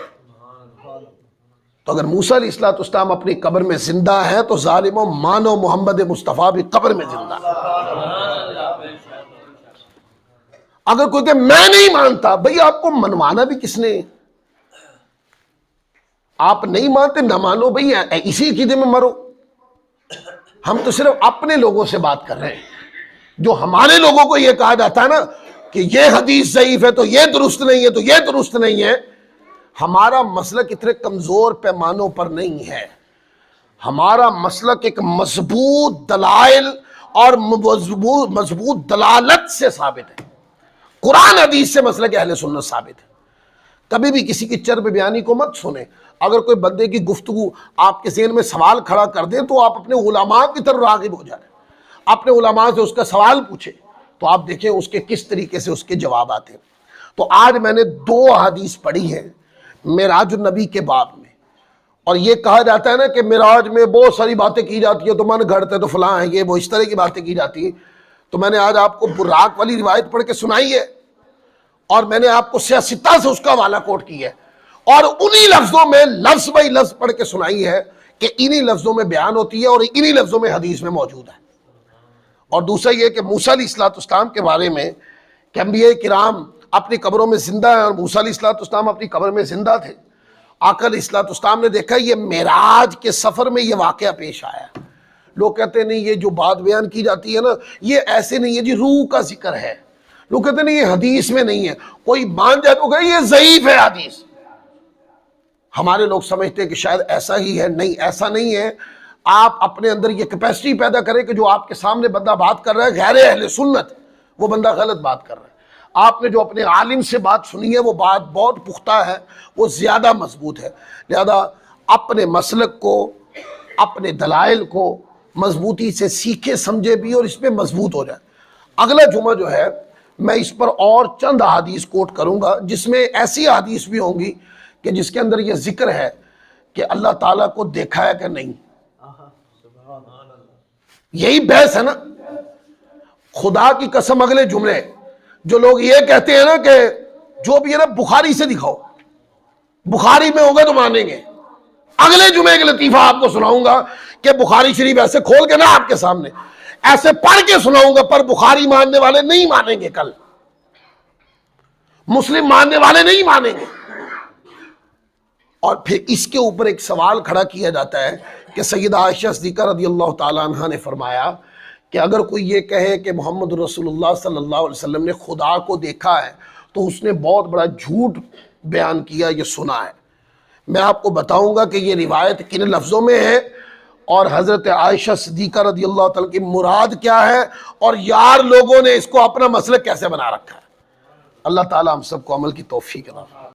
تو اگر موسیٰ علیہ الصلوۃ والسلام اپنی قبر میں زندہ ہیں تو ظالموں مانو محمد مصطفیٰ بھی قبر میں زندہ ہے۔ اگر کوئی کہ میں نہیں مانتا، بھئی آپ کو منوانا بھی کس نے؟ آپ نہیں مانتے نہ مانو، بھئی اسی عقیدے میں مرو۔ ہم تو صرف اپنے لوگوں سے بات کر رہے ہیں۔ جو ہمارے لوگوں کو یہ کہا جاتا ہے نا کہ یہ حدیث ضعیف ہے تو یہ درست نہیں ہے تو یہ درست نہیں ہے، ہمارا مسلک اتنے کمزور پیمانوں پر نہیں ہے۔ ہمارا مسلک ایک مضبوط دلائل اور مضبوط دلالت سے ثابت ہے۔ قرآن حدیث سے مسلک اہل سنت ثابت ہے۔ کبھی بھی کسی کی چرب بیانی کو مت سنیں۔ اگر کوئی بندے کی گفتگو آپ کے ذہن میں سوال کھڑا کر دیں تو آپ اپنے علماء کی طرف راغب ہو جائیں، اپنے علماء سے اس کا سوال پوچھیں تو آپ دیکھیں اس کے کس طریقے سے اس کے جواب آتے ہیں۔ تو آج میں نے 2 حدیث پڑھی ہیں معراج النبی کے باب میں، اور یہ کہا جاتا ہے نا کہ معراج میں بہت ساری باتیں کی جاتی ہیں، تو من گھڑتے تو فلاں ہیں، یہ وہ اس طرح کی باتیں کی جاتی ہیں۔ تو میں نے آج آپ کو براق والی روایت پڑھ کے سنائی ہے، اور میں نے آپ کو سیاستہ سے اس کا حوالہ کوٹ کی ہے، اور انہی لفظوں میں لفظ بائی لفظ پڑھ کے سنائی ہے کہ انہی لفظوں میں بیان ہوتی ہے اور انہی لفظوں میں حدیث میں موجود ہے۔ اور دوسرا یہ کہ موسیٰ علیہ الصلوۃ والسلام کے بارے میں کہ انبیاء کرام اپنی قبروں میں زندہ ہیں، اور موسیٰ علیہ الصلوۃ والسلام اپنی قبر میں زندہ تھے۔ آقا علیہ الصلوۃ والسلام نے دیکھا یہ معراج کے سفر میں یہ واقعہ پیش آیا۔ لوگ کہتے ہیں نہیں یہ جو بات بیان کی جاتی ہے نا یہ ایسے نہیں ہے جی، روح کا ذکر ہے۔ لوگ کہتے ہیں نہیں یہ حدیث میں نہیں ہے، کوئی مان جائے تو کہ یہ ضعیف ہے حدیث۔ ہمارے لوگ سمجھتے ہیں کہ شاید ایسا ہی ہے، نہیں ایسا نہیں ہے۔ آپ اپنے اندر یہ کیپیسٹی پیدا کریں کہ جو آپ کے سامنے بندہ بات کر رہا ہے غیر اہل سنت، وہ بندہ غلط بات کر رہا ہے۔ آپ نے جو اپنے عالم سے بات سنی ہے وہ بات بہت پختہ ہے، وہ زیادہ مضبوط ہے، لہذا اپنے مسلک کو، اپنے دلائل کو مضبوطی سے سیکھے سمجھے بھی اور اس پہ مضبوط ہو جائے۔ اگلا جمعہ جو ہے میں اس پر اور چند احادیث کوٹ کروں گا، جس میں ایسی احادیث بھی ہوں گی کہ جس کے اندر یہ ذکر ہے کہ اللہ تعالیٰ کو دیکھا ہے کہ نہیں۔ یہی بحث ہے نا، خدا کی قسم اگلے جملے جو لوگ یہ کہتے ہیں نا کہ جو بھی ہے نا بخاری سے دکھاؤ، بخاری میں ہوگا تو مانیں گے۔ اگلے جمعے ایک لطیفہ آپ کو سناؤں گا کہ بخاری شریف ایسے کھول کے نا آپ کے سامنے ایسے پڑھ کے سناؤں گا، پر بخاری ماننے والے نہیں مانیں گے، کل مسلم ماننے والے نہیں مانیں گے۔ اور پھر اس کے اوپر ایک سوال کھڑا کیا جاتا ہے کہ سیدہ عائشہ صدیقہ رضی اللہ تعالیٰ عنہ نے فرمایا کہ اگر کوئی یہ کہے کہ محمد رسول اللہ صلی اللہ علیہ وسلم نے خدا کو دیکھا ہے تو اس نے بہت بڑا جھوٹ بیان کیا، یہ سنا ہے۔ میں آپ کو بتاؤں گا کہ یہ روایت کن لفظوں میں ہے اور حضرت عائشہ صدیقہ رضی اللہ تعالیٰ کی مراد کیا ہے، اور یار لوگوں نے اس کو اپنا مسلک کیسے بنا رکھا ہے۔ اللہ تعالیٰ ہم سب کو عمل کی توفیق عطا فرمائے۔